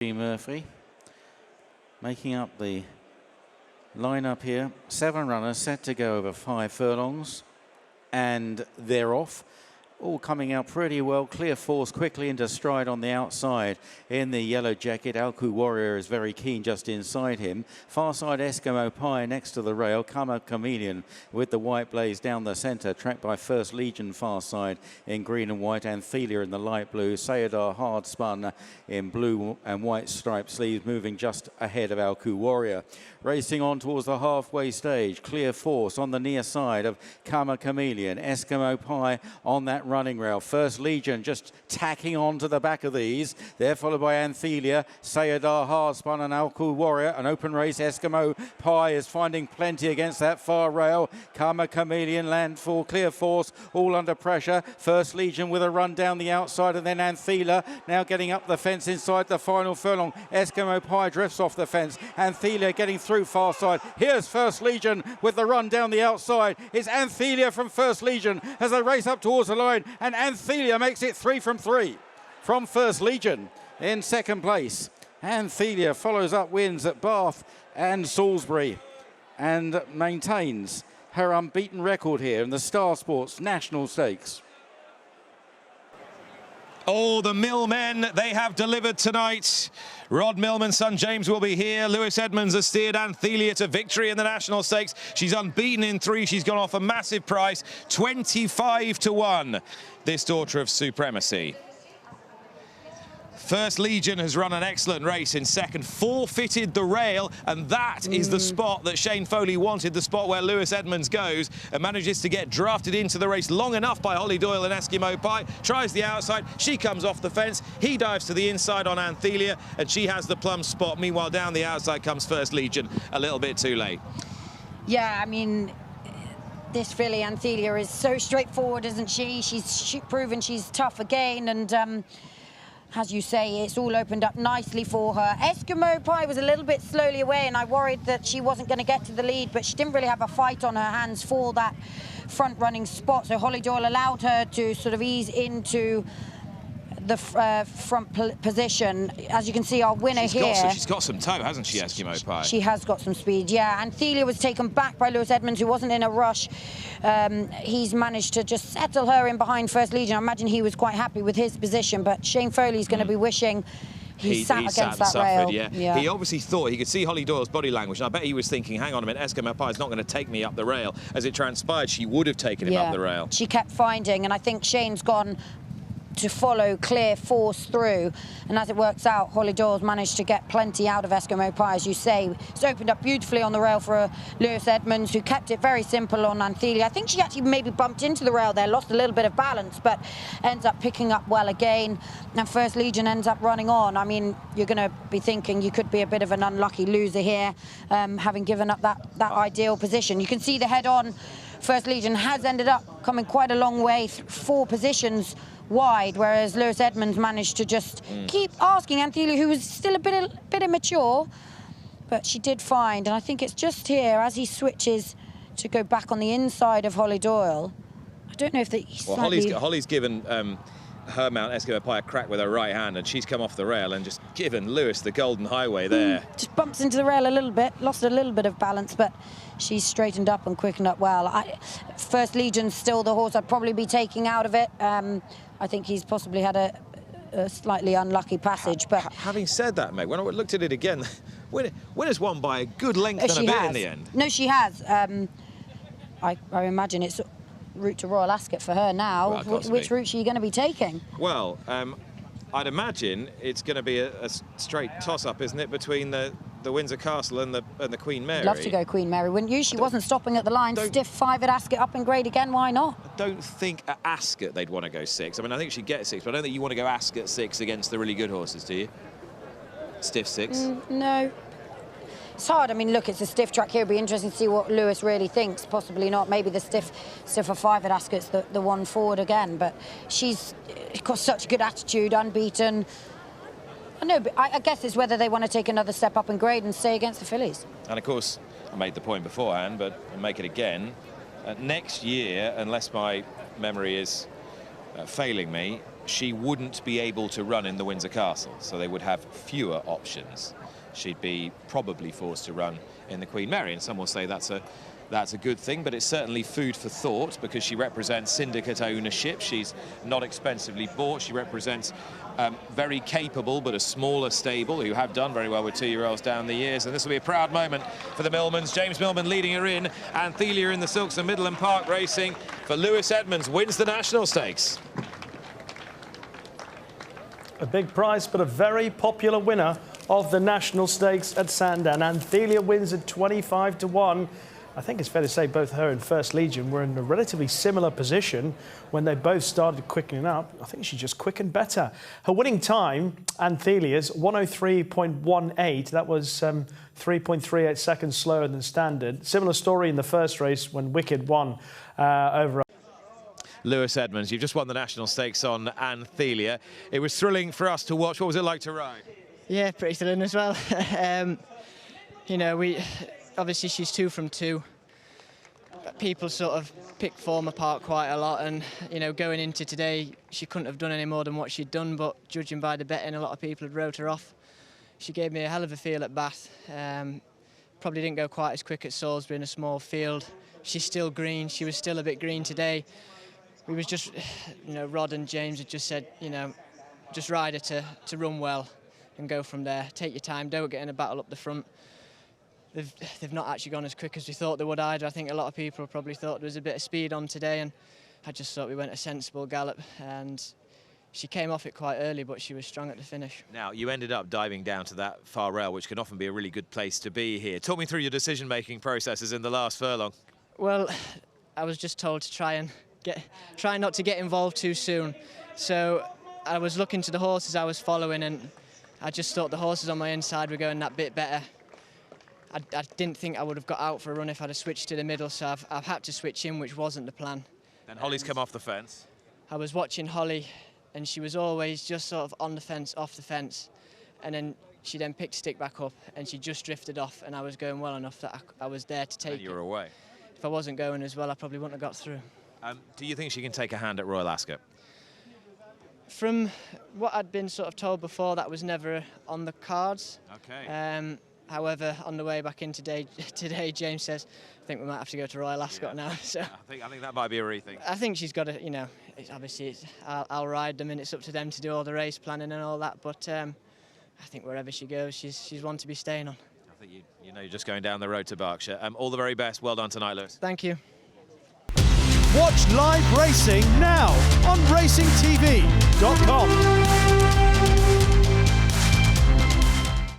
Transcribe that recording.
Murphy making up the lineup here. 7 runners set to go over 5 furlongs, and they're off. All coming out pretty well. Clear Force quickly into stride on the outside. In the yellow jacket, Alku Warrior is very keen just inside him. Far side, Eskimo Pie next to the rail. Karma Chameleon with the white blaze down the centre, tracked by First Legion far side in green and white. Anthelia in the light blue. Sayadar hard spun in blue and white striped sleeves, moving just ahead of Alku Warrior. Racing on towards the halfway stage. Clear Force on the near side of Karma Chameleon. Eskimo Pie on that running rail. First Legion just tacking on to the back of these. They're followed by Anthelia, Sayadar hard spun and Alku Warrior. An open race. Eskimo Pie is finding plenty against that far rail. Karma Chameleon, Landfall, Clear Force all under pressure. First Legion with a run down the outside, and then Anthelia now getting up the fence inside the final furlong. Eskimo Pie drifts off the fence. Anthelia getting through far side. Here's First Legion with the run down the outside. It's Anthelia from First Legion as they race up towards the line, and Anthelia makes it 3 from 3 from First Legion in second place. Anthelia follows up wins at Bath and Salisbury and maintains her unbeaten record here in the Star Sports National Stakes. Oh, the Millmen, they have delivered tonight. Rod Millman, son James, will be here. Lewis Edmunds has steered Anthelia to victory in the National Stakes. She's unbeaten in 3. She's gone off a massive price, 25 to 1. This daughter of Supremacy. First Legion has run an excellent race in second, forfeited the rail, and that is the spot that Shane Foley wanted, the spot where Lewis Edmunds goes, and manages to get drafted into the race long enough by Holly Doyle and Eskimo Pie. Tries the outside, she comes off the fence, he dives to the inside on Anthelia, and she has the plum spot. Meanwhile, down the outside comes First Legion, a little bit too late. Yeah, I mean, this filly, Anthelia, is so straightforward, isn't she? She's proven she's tough again, and as you say, it's all opened up nicely for her. Eskimo Pie was a little bit slowly away, and I worried that she wasn't going to get to the lead, but she didn't really have a fight on her hands for that front-running spot. So Holly Doyle allowed her to sort of ease into the front position. As you can see, our winner here. She's got some toe, hasn't she, Eskimo Pie? She has got some speed, yeah. Anthelia was taken back by Lewis Edmunds, who wasn't in a rush. He's managed to just settle her in behind First Legion. I imagine he was quite happy with his position, but Shane Foley's going to be wishing he sat against that rail. Yeah. He obviously thought, he could see Holly Doyle's body language, and I bet he was thinking, hang on a minute, Eskimo Pie's not going to take me up the rail. As it transpired, she would have taken him up the rail. She kept finding, and I think Shane's gone to follow Clear Force through, and as it works out, Holly Doyle's managed to get plenty out of Eskimo Pie, as you say. It's opened up beautifully on the rail for Lewis Edmunds, who kept it very simple on Anthelia. I think she actually maybe bumped into the rail there, lost a little bit of balance, but ends up picking up well again, and First Legion ends up running on. I mean, you're going to be thinking you could be a bit of an unlucky loser here, having given up that ideal position. You can see the head-on First Legion has ended up coming quite a long way, 4 positions wide, whereas Lewis Edmunds managed to just keep asking Anthelia, who was still a bit immature, but she did find, and I think it's just here as he switches to go back on the inside of Holly Doyle. I don't know if Holly's given her mount Eskimo Pie a crack with her right hand, and she's come off the rail and just given Lewis the golden highway there. Just bumps into the rail a little bit, lost a little bit of balance, but she's straightened up and quickened up well. First Legion's still the horse I'd probably be taking out of it. I think he's possibly had a slightly unlucky passage, but having said that, mate, when I looked at it again, winner's won by a good length and a bit in the end. No, she has. I imagine it's route to Royal Ascot for her now. Well, which route are you going to be taking? Well, I'd imagine it's going to be a straight toss-up, isn't it, between the Windsor Castle and the Queen Mary? I'd love to go Queen Mary, wouldn't you? She wasn't stopping at the line. Stiff 5 at Ascot, up in grade again, why not? I don't think at Ascot they'd want to go 6. I mean, I think she'd get 6, but I don't think you want to go Ascot 6 against the really good horses, do you? Stiff 6? No. It's hard. I mean, look, it's a stiff track here. It'll be interesting to see what Lewis really thinks. Possibly not. Maybe the stiffer 5 at Ascot's the one forward again. But she's got such a good attitude, unbeaten. I know, but I guess it's whether they want to take another step up in grade and stay against the fillies. And of course, I made the point beforehand, but I'll make it again. Next year, unless my memory is failing me, she wouldn't be able to run in the Windsor Castle, so they would have fewer options. She'd be probably forced to run in the Queen Mary, and some will say that's a good thing, but it's certainly food for thought because she represents syndicate ownership. She's not expensively bought. She represents very capable but a smaller stable who have done very well with 2-year-olds down the years, and this will be a proud moment for the Millmans. James Millman leading her in. Anthelia in the silks of Middleham Park Racing for Lewis Edmunds wins the National Stakes. A big prize, but a very popular winner of the National Stakes at Sandown. Anthelia wins at 25 to 1. I think it's fair to say both her and First Legion were in a relatively similar position when they both started quickening up. I think she just quickened better. Her winning time, Anthelia's 103.18. That was 3.38 seconds slower than standard. Similar story in the first race when Wicked won over. Lewis Edmunds, you've just won the National Stakes on Anthelia. It was thrilling for us to watch. What was it like to ride? Yeah, pretty thrilling as well. You know, obviously she's 2 from 2. People sort of pick form apart quite a lot, and you know, going into today, she couldn't have done any more than what she'd done. But judging by the betting, a lot of people had wrote her off. She gave me a hell of a feel at Bath. Probably didn't go quite as quick at Salisbury in a small field. She's still green. She was still a bit green today. We was just, you know, Rod and James had just said, you know, just ride her to run well and go from there. Take your time. Don't get in a battle up the front. They've not actually gone as quick as we thought they would either. I think a lot of people probably thought there was a bit of speed on today, and I just thought we went a sensible gallop, and she came off it quite early, but she was strong at the finish. Now, you ended up diving down to that far rail, which can often be a really good place to be here. Talk me through your decision-making processes in the last furlong. Well, I was just told to try not to get involved too soon. So I was looking to the horses I was following, and I just thought the horses on my inside were going that bit better. I didn't think I would have got out for a run if I'd have switched to the middle, so I've had to switch in, which wasn't the plan. Then Holly's come off the fence. I was watching Holly, and she was always just sort of on the fence, off the fence, and then she then picked stick back up, and she just drifted off, and I was going well enough that I was there to take it. And you were away. If I wasn't going as well, I probably wouldn't have got through. Do you think she can take a hand at Royal Ascot? From what I'd been sort of told before, that was never on the cards. Okay. However, on the way back in today, James says, I think we might have to go to Royal Ascot now. So I think that might be a rethink. I think she's got to, you know, I'll ride them, and it's up to them to do all the race planning and all that. But I think wherever she goes, she's one to be staying on. I think you know you're just going down the road to Berkshire. All the very best. Well done tonight, Lewis. Thank you. Watch live racing now on racingtv.com.